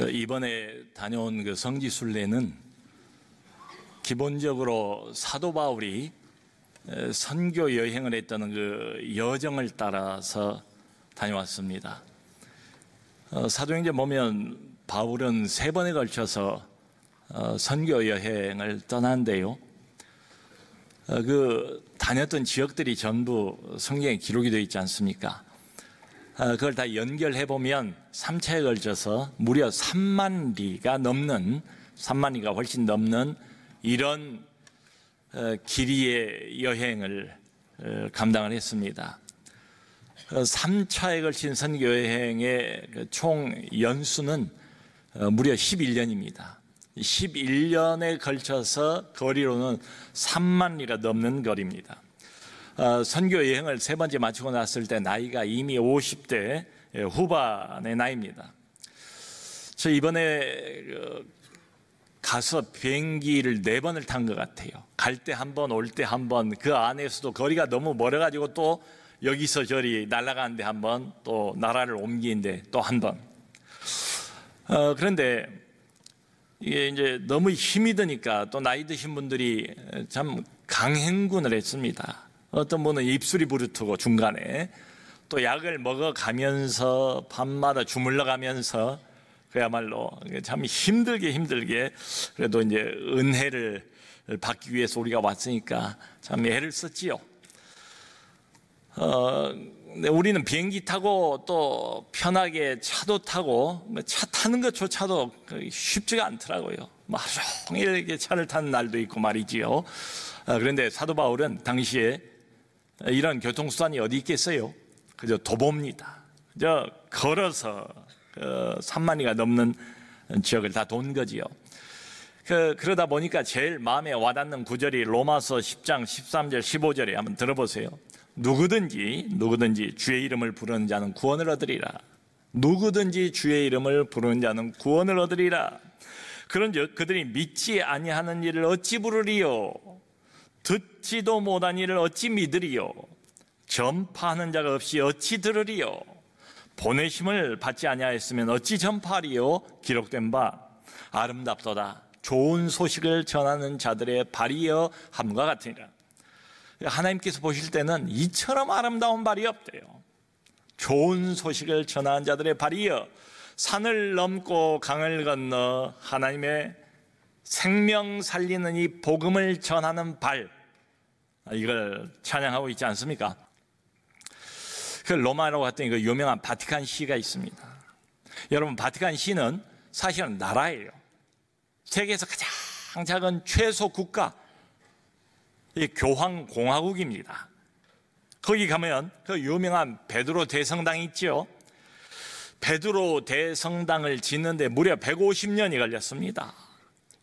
이번에 다녀온 그 성지순례는 기본적으로 사도 바울이 선교 여행을 했던 그 여정을 따라서 다녀왔습니다. 사도행전 보면 바울은 3번에 걸쳐서 선교 여행을 떠난데요. 그 다녔던 지역들이 전부 성경에 기록이 되어 있지 않습니까? 그걸 다 연결해 보면 3차에 걸쳐서 무려 3만 리가 훨씬 넘는 이런 길이의 여행을 감당을 했습니다. 3차에 걸친 선교 여행의 총 연수는 무려 11년입니다. 11년에 걸쳐서 거리로는 3만 리가 넘는 거리입니다. 선교 여행을 3번째 마치고 났을 때 나이가 이미 50대 후반의 나이입니다. 저 이번에 가서 비행기를 4번을 탄 것 같아요. 갈 때 한 번, 올 때 한 번. 그 안에서도 거리가 너무 멀어가지고 또 여기서 저리 날아가는데 한 번, 또 나라를 옮기는데 또 한 번. 그런데 이게 이제 너무 힘이 드니까 또 나이 드신 분들이 참 강행군을 했습니다. 어떤 분은 입술이 부르트고 중간에 또 약을 먹어가면서 밤마다 주물러 가면서 그야말로 참 힘들게 그래도 이제 은혜를 받기 위해서 우리가 왔으니까 참 애를 썼지요. 우리는 비행기 타고 또 편하게 차도 타고 차 타는 것조차도 쉽지가 않더라고요. 하루 종일 이렇게 차를 타는 날도 있고 말이지요. 그런데 사도 바울은 당시에 이런 교통수단이 어디 있겠어요? 그저 도보입니다. 그저 걸어서 3만 리가 넘는 지역을 다 돈 거지요. 그러다 보니까 제일 마음에 와닿는 구절이 로마서 10장 13절 15절에 한번 들어보세요. 누구든지 주의 이름을 부르는 자는 구원을 얻으리라. 누구든지 주의 이름을 부르는 자는 구원을 얻으리라. 그런즉 그들이 믿지 아니하는 일을 어찌 부르리요? 듣지도 못한 일을 어찌 믿으리요? 전파하는 자가 없이 어찌 들으리요? 보내심을 받지 아니하였으면 어찌 전파하리요? 기록된 바 아름답도다. 좋은 소식을 전하는 자들의 발이여 함과 같으니라. 하나님께서 보실 때는 이처럼 아름다운 발이 없대요. 좋은 소식을 전하는 자들의 발이여 산을 넘고 강을 건너 하나님의 생명 살리는 이 복음을 전하는 발, 이걸 찬양하고 있지 않습니까? 그 로마라고 했던 그 유명한 바티칸 시가 있습니다. 여러분, 바티칸 시는 사실은 나라예요. 세계에서 가장 작은 최소 국가, 이 교황공화국입니다. 거기 가면 그 유명한 베드로 대성당이 있죠. 베드로 대성당을 짓는데 무려 150년이 걸렸습니다.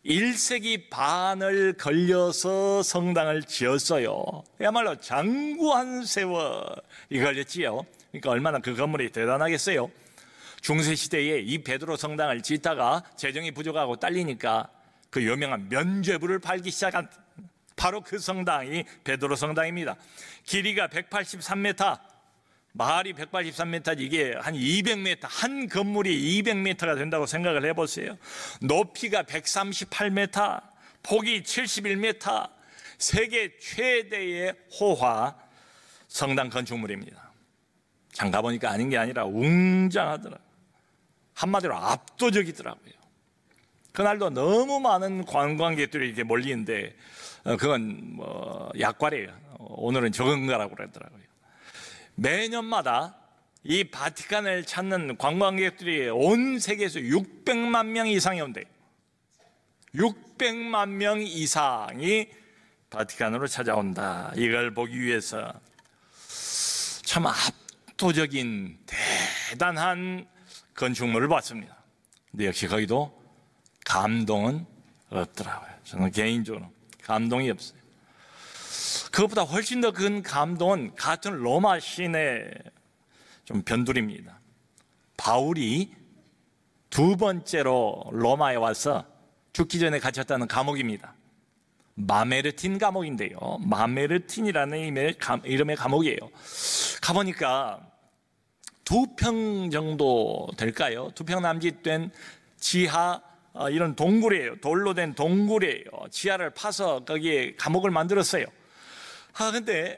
1세기 반을 걸려서 성당을 지었어요. 그야말로 장구한 세월이 걸렸지요. 그러니까 얼마나 그 건물이 대단하겠어요. 중세시대에 이 베드로 성당을 짓다가 재정이 부족하고 딸리니까 그 유명한 면죄부를 팔기 시작한 바로 그 성당이 베드로 성당입니다. 길이가 183m, 마을이 183m, 이게 한 200m, 한 건물이 200m가 된다고 생각을 해보세요. 높이가 138m, 폭이 71m, 세계 최대의 호화 성당 건축물입니다. 참 가보니까 아닌 게 아니라 웅장하더라고요. 한마디로 압도적이더라고요. 그날도 너무 많은 관광객들이 이렇게 몰리는데 그건 뭐 약과래요. 오늘은 적은 거라고 그러더라고요. 매년마다 이 바티칸을 찾는 관광객들이 온 세계에서 600만 명 이상이 온대요. 600만 명 이상이 바티칸으로 찾아온다. 이걸 보기 위해서 참 압도적인 대단한 건축물을 봤습니다. 근데 역시 거기도 감동은 없더라고요. 저는 개인적으로 감동이 없어요. 그것보다 훨씬 더 큰 감동은 같은 로마 시내 좀 변두리입니다. 바울이 2번째로 로마에 와서 죽기 전에 갇혔다는 감옥입니다. 마메르틴 감옥인데요. 마메르틴이라는 이름의 감옥이에요. 가보니까 2평 정도 될까요? 2평 남짓 된 지하 이런 동굴이에요. 돌로 된 동굴이에요. 지하를 파서 거기에 감옥을 만들었어요. 근데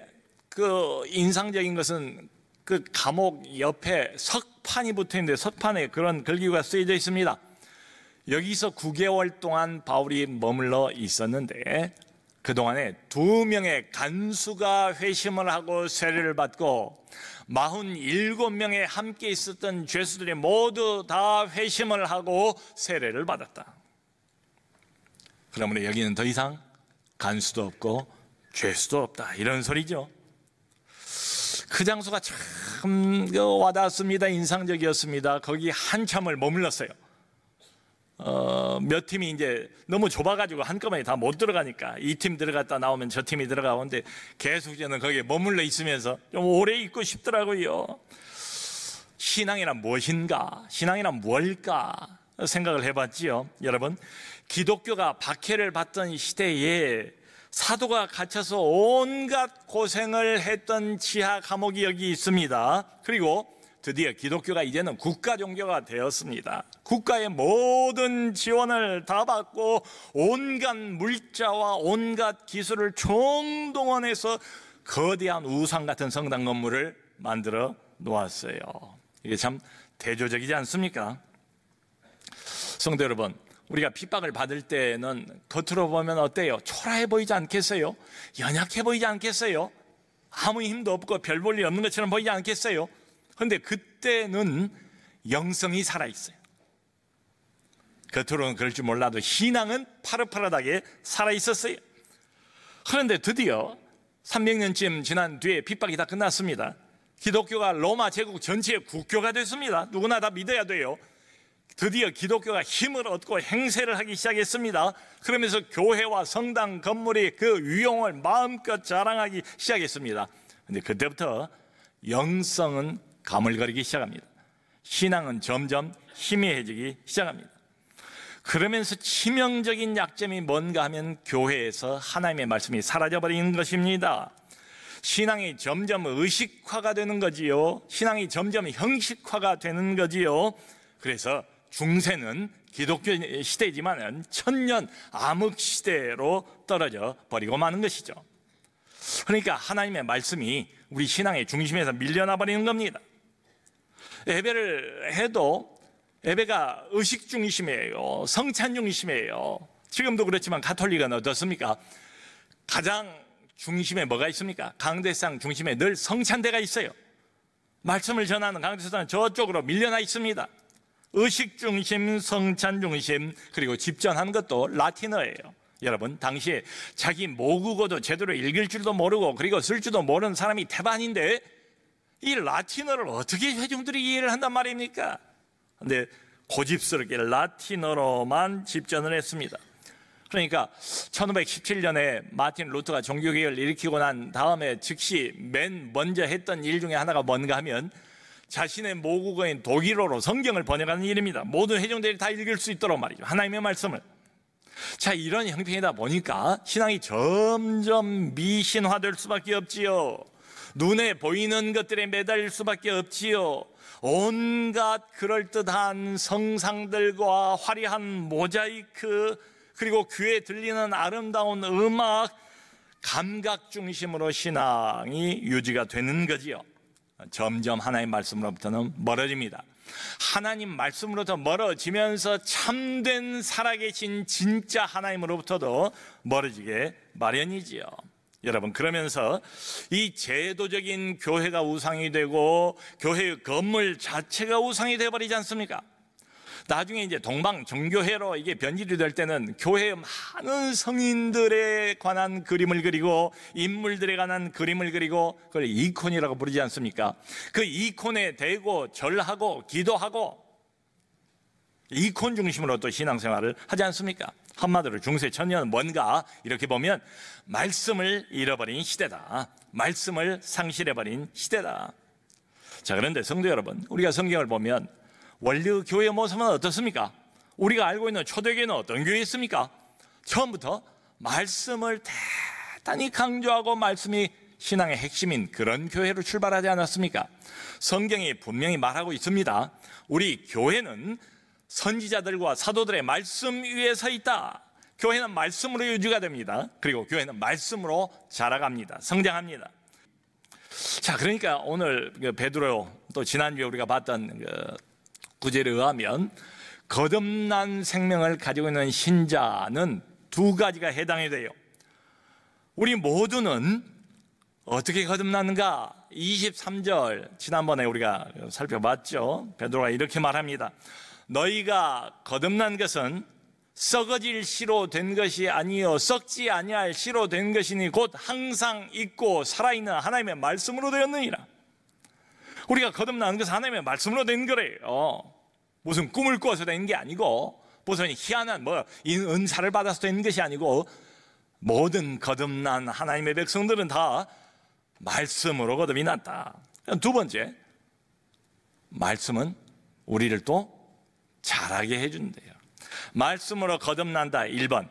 그 인상적인 것은 그 감옥 옆에 석판이 붙어 있는데 석판에 그런 글귀가 쓰여져 있습니다. 여기서 9개월 동안 바울이 머물러 있었는데 그동안에 2명의 간수가 회심을 하고 세례를 받고 47명의 함께 있었던 죄수들이 모두 다 회심을 하고 세례를 받았다. 그러므로 여기는 더 이상 간수도 없고 죄수도 없다, 이런 소리죠. 그 장소가 참 와닿았습니다. 인상적이었습니다. 거기 한참을 머물렀어요. 몇 팀이 이제 너무 좁아가지고 한꺼번에 다 못 들어가니까 이 팀 들어갔다 나오면 저 팀이 들어가는데 계속 저는 거기에 머물러 있으면서 좀 오래 있고 싶더라고요. 신앙이란 무엇인가? 신앙이란 뭘까? 생각을 해봤지요. 여러분, 기독교가 박해를 받던 시대에 사도가 갇혀서 온갖 고생을 했던 지하 감옥이 여기 있습니다. 그리고 드디어 기독교가 이제는 국가 종교가 되었습니다. 국가의 모든 지원을 다 받고 온갖 물자와 온갖 기술을 총동원해서 거대한 우상 같은 성당 건물을 만들어 놓았어요. 이게 참 대조적이지 않습니까? 성도 여러분, 우리가 핍박을 받을 때는 겉으로 보면 어때요? 초라해 보이지 않겠어요? 연약해 보이지 않겠어요? 아무 힘도 없고 별 볼 일 없는 것처럼 보이지 않겠어요? 그런데 그때는 영성이 살아있어요. 겉으로는 그럴 줄 몰라도 신앙은 파릇파릇하게 살아있었어요. 그런데 드디어 300년쯤 지난 뒤에 핍박이 다 끝났습니다. 기독교가 로마 제국 전체의 국교가 됐습니다. 누구나 다 믿어야 돼요. 드디어 기독교가 힘을 얻고 행세를 하기 시작했습니다. 그러면서 교회와 성당 건물이 그 위용을 마음껏 자랑하기 시작했습니다. 그런데 그때부터 영성은 가물거리기 시작합니다. 신앙은 점점 희미해지기 시작합니다. 그러면서 치명적인 약점이 뭔가 하면 교회에서 하나님의 말씀이 사라져버리는 것입니다. 신앙이 점점 의식화가 되는 거지요. 신앙이 점점 형식화가 되는 거지요. 그래서 중세는 기독교 시대지만 천년 암흑 시대로 떨어져 버리고 마는 것이죠. 그러니까 하나님의 말씀이 우리 신앙의 중심에서 밀려나 버리는 겁니다. 예배를 해도 예배가 의식 중심이에요. 성찬 중심이에요. 지금도 그렇지만 가톨릭은 어떻습니까? 가장 중심에 뭐가 있습니까? 강대상 중심에 늘 성찬대가 있어요. 말씀을 전하는 강대상은 저쪽으로 밀려나 있습니다. 의식 중심, 성찬 중심, 그리고 집전하는 것도 라틴어예요. 여러분, 당시에 자기 모국어도 제대로 읽을 줄도 모르고 그리고 쓸 줄도 모르는 사람이 태반인데 이 라틴어를 어떻게 회중들이 이해를 한단 말입니까? 근데 고집스럽게 라틴어로만 집전을 했습니다. 그러니까 1517년에 마틴 루터가 종교개혁을 일으키고 난 다음에 즉시 맨 먼저 했던 일 중에 하나가 뭔가 하면 자신의 모국어인 독일어로 성경을 번역하는 일입니다. 모든 회중들이 다 읽을 수 있도록 말이죠. 하나님의 말씀을. 자, 이런 형편이다 보니까 신앙이 점점 미신화될 수밖에 없지요. 눈에 보이는 것들에 매달릴 수밖에 없지요. 온갖 그럴듯한 성상들과 화려한 모자이크, 그리고 귀에 들리는 아름다운 음악, 감각 중심으로 신앙이 유지가 되는 거지요. 점점 하나님 말씀으로부터는 멀어집니다. 하나님 말씀으로부터 멀어지면서 참된 살아계신 진짜 하나님으로부터도 멀어지게 마련이지요. 여러분, 그러면서 이 제도적인 교회가 우상이 되고 교회의 건물 자체가 우상이 되어버리지 않습니까? 나중에 이제 동방 정교회로 이게 변질이 될 때는 교회의 많은 성인들에 관한 그림을 그리고 인물들에 관한 그림을 그리고 그걸 이콘이라고 부르지 않습니까? 그 이콘에 대고 절하고 기도하고 이콘 중심으로 또 신앙생활을 하지 않습니까? 한마디로 중세 천년은 뭔가 이렇게 보면 말씀을 잃어버린 시대다. 말씀을 상실해버린 시대다. 자, 그런데 성도 여러분, 우리가 성경을 보면 원래 교회의 모습은 어떻습니까? 우리가 알고 있는 초대교회는 어떤 교회였습니까? 처음부터 말씀을 대단히 강조하고 말씀이 신앙의 핵심인 그런 교회로 출발하지 않았습니까? 성경이 분명히 말하고 있습니다. 우리 교회는 선지자들과 사도들의 말씀 위에 서 있다. 교회는 말씀으로 유지가 됩니다. 그리고 교회는 말씀으로 자라갑니다. 성장합니다. 자, 그러니까 오늘 베드로, 또 지난주에 우리가 봤던 구절에 의하면 거듭난 생명을 가지고 있는 신자는 두 가지가 해당이 돼요. 우리 모두는 어떻게 거듭났는가? 23절 지난번에 우리가 살펴봤죠. 베드로가 이렇게 말합니다. 너희가 거듭난 것은 썩어질 씨로 된 것이 아니요 썩지 아니할 씨로 된 것이니 곧 항상 있고 살아있는 하나님의 말씀으로 되었느니라. 우리가 거듭난 것은 하나님의 말씀으로 된 거래요. 무슨 꿈을 꾸어서 된 게 아니고, 무슨 희한한 은사를 받아서 된 것이 아니고, 모든 거듭난 하나님의 백성들은 다 말씀으로 거듭이 났다. 두 번째, 말씀은 우리를 또 자라게 해준대요. 말씀으로 거듭난다 1번,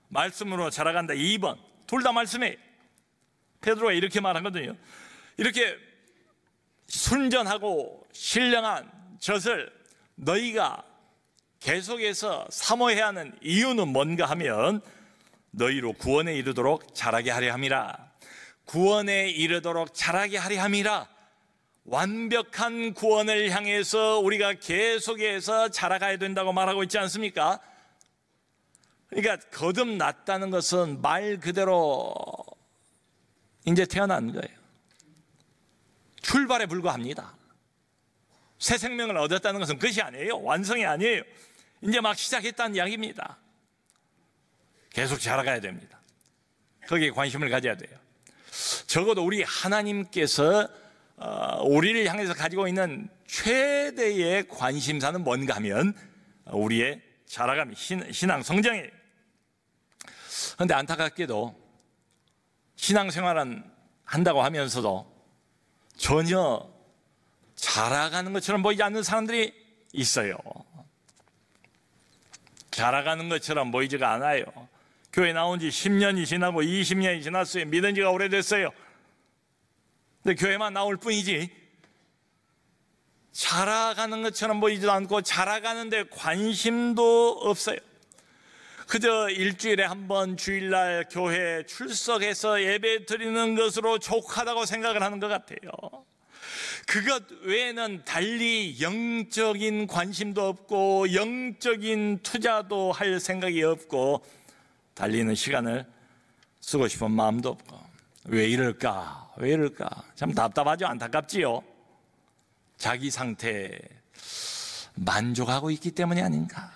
말씀으로 자라간다 2번. 둘 다 말씀이에요. 베드로가 이렇게 말하거든요. 이렇게 순전하고 신령한 젖을 너희가 계속해서 사모해야 하는 이유는 뭔가 하면 너희로 구원에 이르도록 자라게 하려 함이라. 구원에 이르도록 자라게 하려 함이라. 완벽한 구원을 향해서 우리가 계속해서 자라가야 된다고 말하고 있지 않습니까? 그러니까 거듭났다는 것은 말 그대로 이제 태어난 거예요. 출발에 불과합니다. 새 생명을 얻었다는 것은 그것이 아니에요. 완성이 아니에요. 이제 막 시작했다는 이야기입니다. 계속 자라가야 됩니다. 거기에 관심을 가져야 돼요. 적어도 우리 하나님께서 우리를 향해서 가지고 있는 최대의 관심사는 뭔가 하면 우리의 자라감이 신앙 성장이에요. 그런데 안타깝게도 신앙생활은 한다고 하면서도 전혀 자라가는 것처럼 보이지 않는 사람들이 있어요. 자라가는 것처럼 보이지가 않아요. 교회 나온 지 10년이 지나고 20년이 지났어요. 믿은 지가 오래됐어요. 근데 교회만 나올 뿐이지 자라가는 것처럼 보이지도 않고 자라가는데 관심도 없어요. 그저 일주일에 한 번 주일날 교회에 출석해서 예배 드리는 것으로 족하다고 생각을 하는 것 같아요. 그것 외에는 달리 영적인 관심도 없고 영적인 투자도 할 생각이 없고 달리는 시간을 쓰고 싶은 마음도 없고. 왜 이럴까? 왜 이럴까? 참 답답하죠? 안타깝지요? 자기 상태에 만족하고 있기 때문이 아닌가?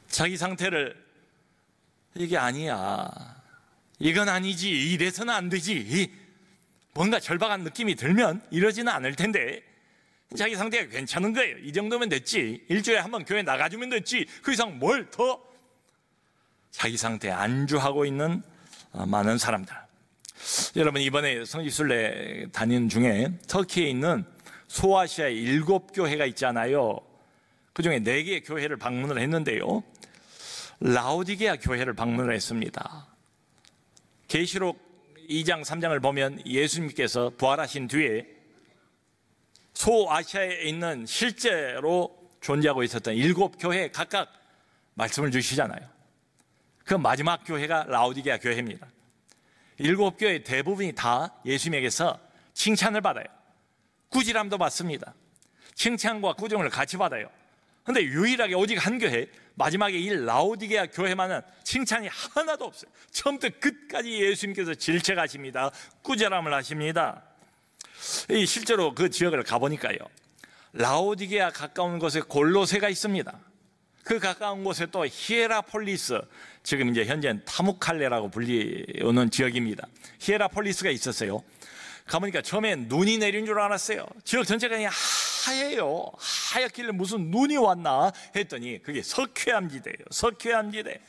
자기 상태를 이게 아니야, 이건 아니지, 이래서는 안 되지, 뭔가 절박한 느낌이 들면 이러지는 않을 텐데 자기 상태가 괜찮은 거예요. 이 정도면 됐지, 일주일에 한 번 교회 나가주면 됐지, 그 이상 뭘 더. 자기 상태에 안주하고 있는 많은 사람들. 여러분, 이번에 성지순례 다니는 중에 터키에 있는 소아시아 7교회가 있잖아요. 그 중에 4개의 교회를 방문을 했는데요, 라오디게아 교회를 방문을 했습니다. 계시록 2장 3장을 보면 예수님께서 부활하신 뒤에 소아시아에 있는 실제로 존재하고 있었던 7교회에 각각 말씀을 주시잖아요. 그 마지막 교회가 라오디게아 교회입니다. 7교회 대부분이 다 예수님에게서 칭찬을 받아요. 꾸지람도 받습니다. 칭찬과 꾸중을 같이 받아요. 그런데 유일하게 오직 한 교회, 마지막에 이 라오디게아 교회만은 칭찬이 하나도 없어요. 처음부터 끝까지 예수님께서 질책하십니다. 꾸지람을 하십니다. 실제로 그 지역을 가보니까요, 라오디게아 가까운 곳에 골로새가 있습니다. 그 가까운 곳에 또 히에라폴리스, 지금 이제 현재는 타무칼레라고 불리우는 지역입니다. 히에라폴리스가 있었어요. 가보니까 처음엔 눈이 내린 줄 알았어요. 지역 전체가 그냥 하얘요. 하얗길래 무슨 눈이 왔나 했더니 그게 석회암지대예요. 석회암지대.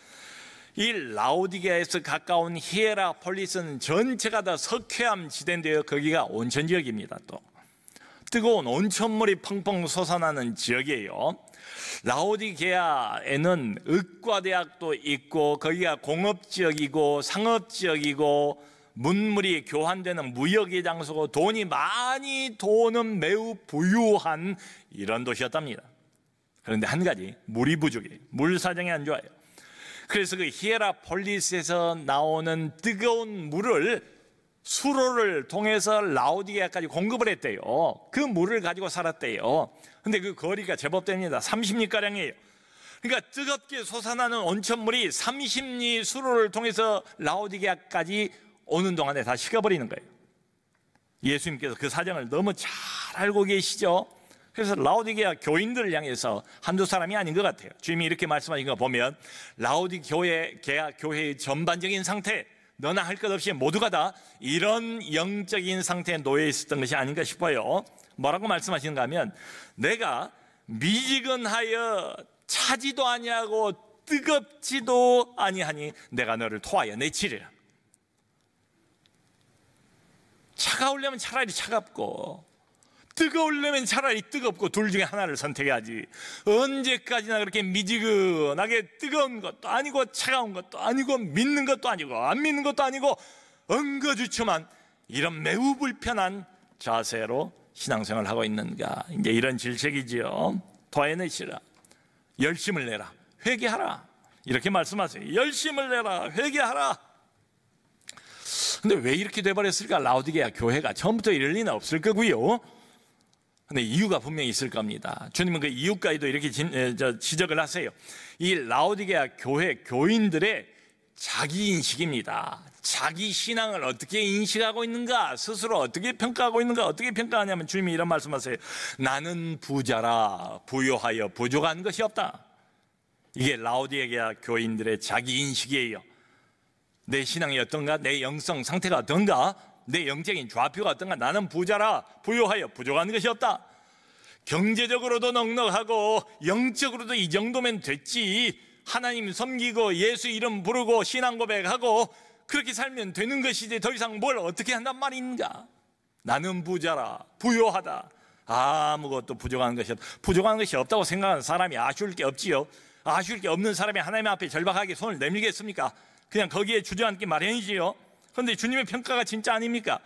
이 라오디게아에서 가까운 히에라폴리스는 전체가 다 석회암지대인데요, 거기가 온천 지역입니다. 또 뜨거운 온천물이 펑펑 솟아나는 지역이에요. 라오디게아에는 의과대학도 있고 거기가 공업지역이고 상업지역이고 문물이 교환되는 무역의 장소고 돈이 많이 도는 매우 부유한 이런 도시였답니다. 그런데 한 가지, 물이 부족해요. 물 사정이 안 좋아요. 그래서 그 히에라폴리스에서 나오는 뜨거운 물을 수로를 통해서 라오디게아까지 공급을 했대요. 그 물을 가지고 살았대요. 근데 그 거리가 제법 됩니다. 30리가량이에요. 그러니까 뜨겁게 솟아나는 온천물이 30리 수로를 통해서 라오디게아까지 오는 동안에 다 식어버리는 거예요. 예수님께서 그 사정을 너무 잘 알고 계시죠. 그래서 라오디게아 교인들을 향해서 한두 사람이 아닌 것 같아요. 주님이 이렇게 말씀하신 거 보면 라오디게아 교회의 전반적인 상태, 너나 할 것 없이 모두가 다 이런 영적인 상태에 놓여 있었던 것이 아닌가 싶어요. 뭐라고 말씀하시는가 하면, 내가 미지근하여 차지도 아니하고 뜨겁지도 아니하니 내가 너를 토하여 내치리라. 차가우려면 차라리 차갑고 뜨거우려면 차라리 뜨겁고 둘 중에 하나를 선택해야지. 언제까지나 그렇게 미지근하게 뜨거운 것도 아니고 차가운 것도 아니고 믿는 것도 아니고 안 믿는 것도 아니고 엉거주춤한 이런 매우 불편한 자세로 신앙생활을 하고 있는가. 이제 이런 질책이지요. 토해내시라. 열심을 내라. 회개하라. 이렇게 말씀하세요. 열심을 내라. 회개하라. 근데 왜 이렇게 돼버렸을까? 라오디게아 교회가 처음부터 이럴 리는 없을 거고요. 근데 이유가 분명히 있을 겁니다. 주님은 그 이유까지도 이렇게 지적을 하세요. 이 라오디게아 교회 교인들의 자기인식입니다. 자기 신앙을 어떻게 인식하고 있는가, 스스로 어떻게 평가하고 있는가. 어떻게 평가하냐면 주님이 이런 말씀하세요. 나는 부자라 부요하여 부족한 것이 없다. 이게 라오디게아 교인들의 자기인식이에요. 내 신앙이 어떤가, 내 영성 상태가 어떤가, 내 영적인 좌표가 어떤가. 나는 부자라 부요하여 부족한 것이 없다. 경제적으로도 넉넉하고 영적으로도 이 정도면 됐지, 하나님 섬기고 예수 이름 부르고 신앙 고백하고 그렇게 살면 되는 것이지 더 이상 뭘 어떻게 한단 말인가. 나는 부자라 부요하다. 아무것도 부족한 것이 없다. 부족한 것이 없다고 생각하는 사람이 아쉬울 게 없지요. 아쉬울 게 없는 사람이 하나님 앞에 절박하게 손을 내밀겠습니까? 그냥 거기에 주저앉기 마련이지요. 그런데 주님의 평가가 진짜 아닙니까?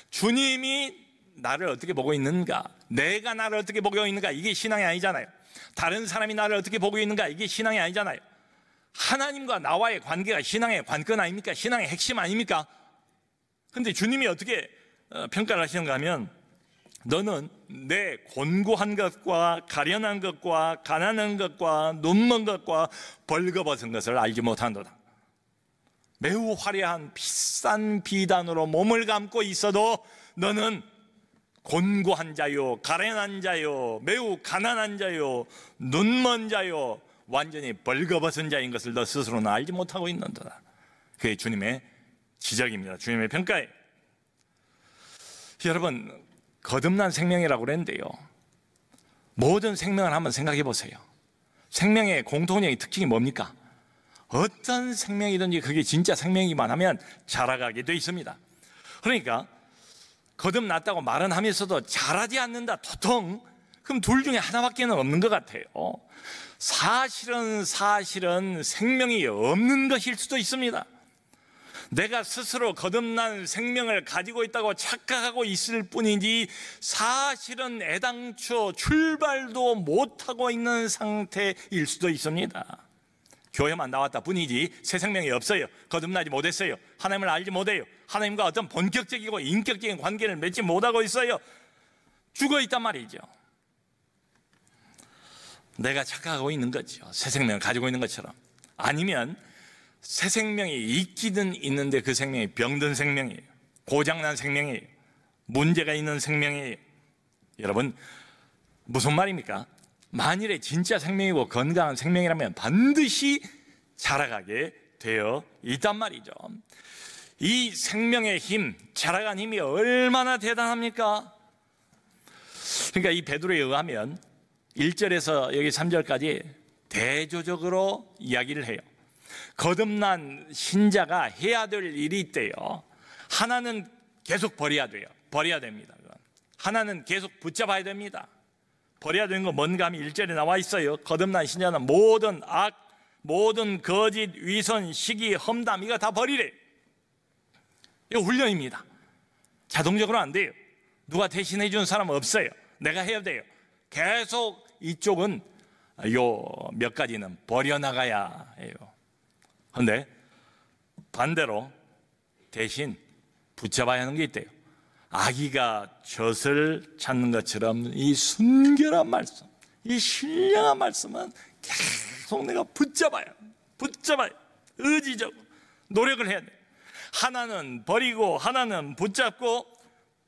주님이 나를 어떻게 보고 있는가, 내가 나를 어떻게 보고 있는가, 이게 신앙이 아니잖아요. 다른 사람이 나를 어떻게 보고 있는가, 이게 신앙이 아니잖아요. 하나님과 나와의 관계가 신앙의 관건 아닙니까? 신앙의 핵심 아닙니까? 그런데 주님이 어떻게 평가를 하시는가 하면, 너는 내 곤고한 것과 가련한 것과 가난한 것과 눈먼 것과 벌거벗은 것을 알지 못한도다. 매우 화려한 비싼 비단으로 몸을 감고 있어도 너는 곤고한 자요, 가련한 자요, 매우 가난한 자요, 눈먼 자요, 완전히 벌거벗은 자인 것을 너 스스로는 알지 못하고 있는도다. 그게 주님의 지적입니다. 주님의 평가예요. 여러분, 거듭난 생명이라고 그랬는데요, 모든 생명을 한번 생각해 보세요. 생명의 공통적인 특징이 뭡니까? 어떤 생명이든지 그게 진짜 생명이기만 하면 자라가게 돼 있습니다. 그러니까 거듭났다고 말은 하면서도 자라지 않는다, 도통. 그럼 둘 중에 하나밖에 없는 것 같아요. 사실은 생명이 없는 것일 수도 있습니다. 내가 스스로 거듭난 생명을 가지고 있다고 착각하고 있을 뿐이지 사실은 애당초 출발도 못하고 있는 상태일 수도 있습니다. 교회만 나왔다 뿐이지 새 생명이 없어요. 거듭나지 못했어요. 하나님을 알지 못해요. 하나님과 어떤 본격적이고 인격적인 관계를 맺지 못하고 있어요. 죽어 있단 말이죠. 내가 착각하고 있는 거죠. 새 생명을 가지고 있는 것처럼. 아니면 새 생명이 있기는 있는데 그 생명이 병든 생명이에요. 고장난 생명이에요. 문제가 있는 생명이에요. 여러분, 무슨 말입니까? 만일에 진짜 생명이고 건강한 생명이라면 반드시 자라가게 되어 있단 말이죠. 이 생명의 힘, 자라간 힘이 얼마나 대단합니까? 그러니까 이 베드로에 의하면 1절에서 여기 3절까지 대조적으로 이야기를 해요. 거듭난 신자가 해야 될 일이 있대요. 하나는 계속 버려야 돼요. 버려야 됩니다. 하나는 계속 붙잡아야 됩니다. 버려야 되는 건 뭔가 하면 1절에 나와 있어요. 거듭난 신자는 모든 악, 모든 거짓, 위선, 시기, 험담, 이거 다 버리래. 이거 훈련입니다. 자동적으로 안 돼요. 누가 대신해 주는 사람 없어요. 내가 해야 돼요. 계속 이쪽은 요 몇 가지는 버려나가야 해요. 그런데 반대로 대신 붙잡아야 하는 게 있대요. 아기가 젖을 찾는 것처럼 이 순결한 말씀, 이 신령한 말씀은 계속 내가 붙잡아요. 의지적으로 노력을 해야 돼. 하나는 버리고 하나는 붙잡고,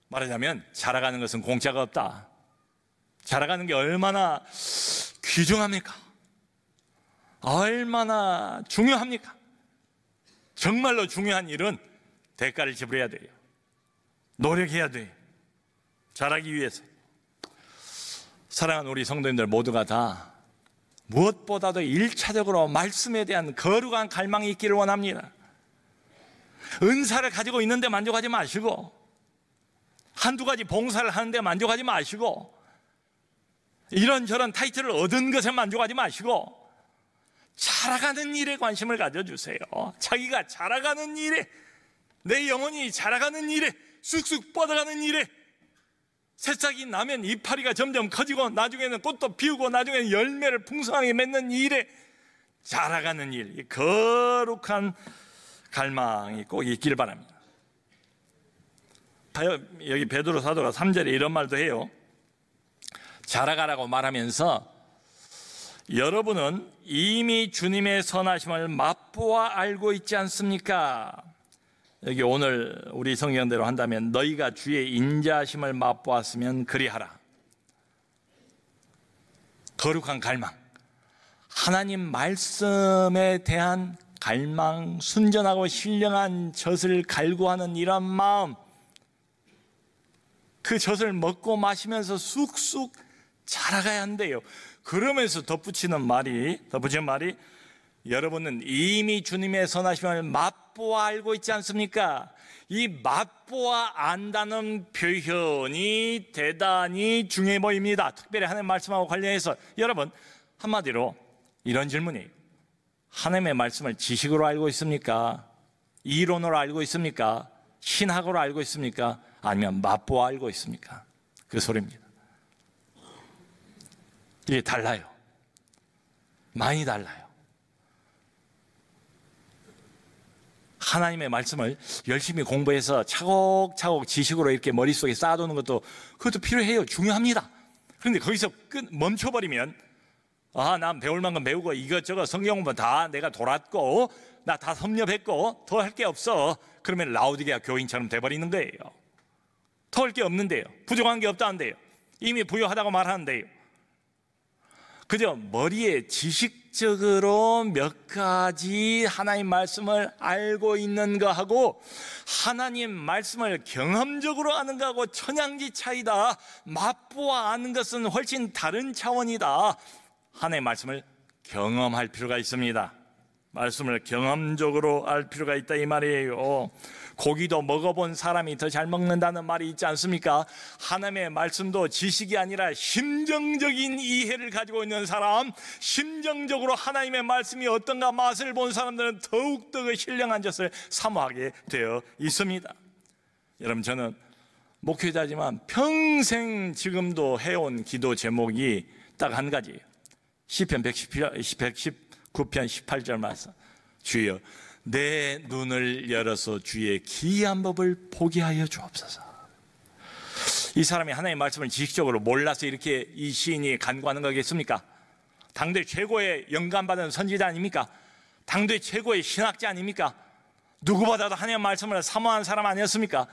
말하자면 자라가는 것은 공짜가 없다. 자라가는 게 얼마나 귀중합니까? 얼마나 중요합니까? 정말로 중요한 일은 대가를 지불해야 돼요. 노력해야 돼요. 자라기 위해서. 사랑하는 우리 성도님들 모두가 다 무엇보다도 1차적으로 말씀에 대한 거룩한 갈망이 있기를 원합니다. 은사를 가지고 있는데 만족하지 마시고, 한두 가지 봉사를 하는데 만족하지 마시고, 이런저런 타이틀을 얻은 것에 만족하지 마시고, 자라가는 일에 관심을 가져주세요. 자기가 자라가는 일에, 내 영혼이 자라가는 일에, 쑥쑥 뻗어가는 일에, 새싹이 나면 이파리가 점점 커지고 나중에는 꽃도 피우고 나중에는 열매를 풍성하게 맺는 일에 자라가는 일, 이 거룩한 갈망이 꼭 있길 바랍니다. 여기 베드로 사도가 3절에 이런 말도 해요. 자라가라고 말하면서 여러분은 이미 주님의 선하심을 맛보아 알고 있지 않습니까? 여기 오늘 우리 성경대로 한다면 너희가 주의 인자하심을 맛보았으면 그리하라. 거룩한 갈망, 하나님 말씀에 대한 갈망, 순전하고 신령한 젖을 갈구하는 이런 마음, 그 젖을 먹고 마시면서 쑥쑥 자라가야 한대요. 그러면서 덧붙이는 말이 여러분은 이미 주님의 선하심을 맛보아 알고 있지 않습니까? 이 맛보아 안다는 표현이 대단히 중요해 보입니다. 특별히 하나님의 말씀하고 관련해서 여러분, 한마디로 이런 질문이에요. 하나님의 말씀을 지식으로 알고 있습니까? 이론으로 알고 있습니까? 신학으로 알고 있습니까? 아니면 맛보아 알고 있습니까? 그 소리입니다. 이게 달라요. 많이 달라요. 하나님의 말씀을 열심히 공부해서 차곡차곡 지식으로 이렇게 머릿속에 쌓아두는 것도, 그것도 필요해요. 중요합니다. 그런데 거기서 멈춰버리면, 난 배울 만큼 배우고 이것저것 성경 공부 다 내가 돌았고 나 다 섭렵했고 더 할 게 없어. 그러면 라오디게아 교인처럼 돼버리는 거예요. 더 할 게 없는데요. 부족한 게 없다는데요. 이미 부유하다고 말하는데요. 그저 머리에 지식적으로 몇 가지 하나님 말씀을 알고 있는 거하고 하나님 말씀을 경험적으로 아는 거하고 천양지 차이다. 맛보아 아는 것은 훨씬 다른 차원이다. 하나님의 말씀을 경험할 필요가 있습니다. 말씀을 경험적으로 알 필요가 있다, 이 말이에요. 고기도 먹어본 사람이 더 잘 먹는다는 말이 있지 않습니까? 하나님의 말씀도 지식이 아니라 심정적인 이해를 가지고 있는 사람, 심정적으로 하나님의 말씀이 어떤가 맛을 본 사람들은 더욱더 그 신령한 젖을 사모하게 되어 있습니다. 여러분, 저는 목회자지만 평생 지금도 해온 기도 제목이 딱 한 가지예요. 시편 119편 18절 말씀. 주여 내 눈을 열어서 주의 기이한 법을 보게 하여 주옵소서. 이 사람이 하나님의 말씀을 지식적으로 몰라서 이렇게 이 시인이 간구하는 거겠습니까? 당대 최고의 영감받은 선지자 아닙니까? 당대 최고의 신학자 아닙니까? 누구보다도 하나님의 말씀을 사모하는 사람 아니었습니까?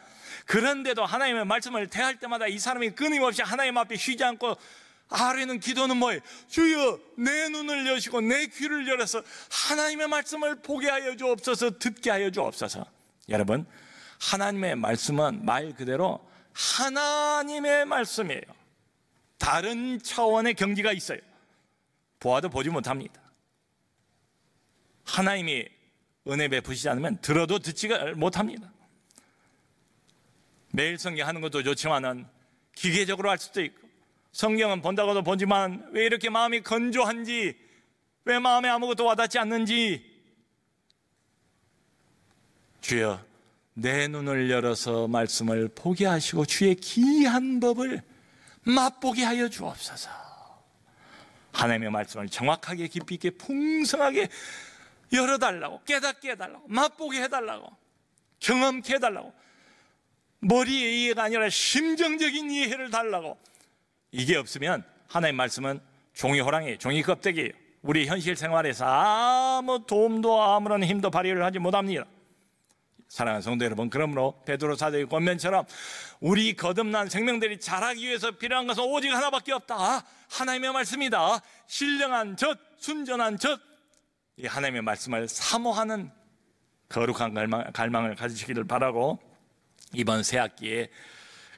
그런데도 하나님의 말씀을 대할 때마다 이 사람이 끊임없이 하나님 앞에 쉬지 않고 하루에는 기도는 뭐예요? 주여 내 눈을 여시고 내 귀를 열어서 하나님의 말씀을 보게 하여 주옵소서, 듣게 하여 주옵소서. 여러분, 하나님의 말씀은 말 그대로 하나님의 말씀이에요. 다른 차원의 경지가 있어요. 보아도 보지 못합니다. 하나님이 은혜 베푸시지 않으면 들어도 듣지가 못합니다. 매일 성경하는 것도 좋지만은 기계적으로 할 수도 있고, 성경은 본다고도 보지만 왜 이렇게 마음이 건조한지, 왜 마음에 아무것도 와닿지 않는지, 주여 내 눈을 열어서 말씀을 보게 하시고 주의 기이한 법을 맛보게 하여 주옵소서. 하나님의 말씀을 정확하게 깊이 있게 풍성하게 열어달라고, 깨닫게 해달라고, 맛보게 해달라고, 경험케 해달라고, 머리의 이해가 아니라 심정적인 이해를 달라고. 이게 없으면 하나님의 말씀은 종이 호랑이에요. 종이 껍데기예요. 우리 현실 생활에서 아무 도움도 아무런 힘도 발휘를 하지 못합니다. 사랑하는 성도 여러분, 그러므로 베드로 사도의 권면처럼 우리 거듭난 생명들이 자라기 위해서 필요한 것은 오직 하나밖에 없다. 하나님의 말씀이다. 신령한 젖, 순전한 젖, 이 하나님의 말씀을 사모하는 거룩한 갈망을 가지시기를 바라고, 이번 새학기에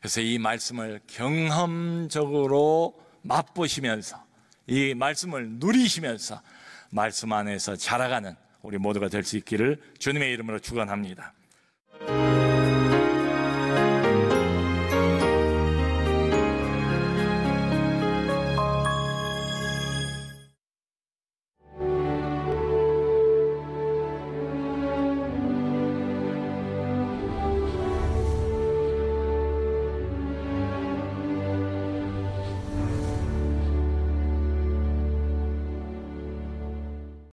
그래서 이 말씀을 경험적으로 맛보시면서 이 말씀을 누리시면서 말씀 안에서 자라가는 우리 모두가 될 수 있기를 주님의 이름으로 축원합니다.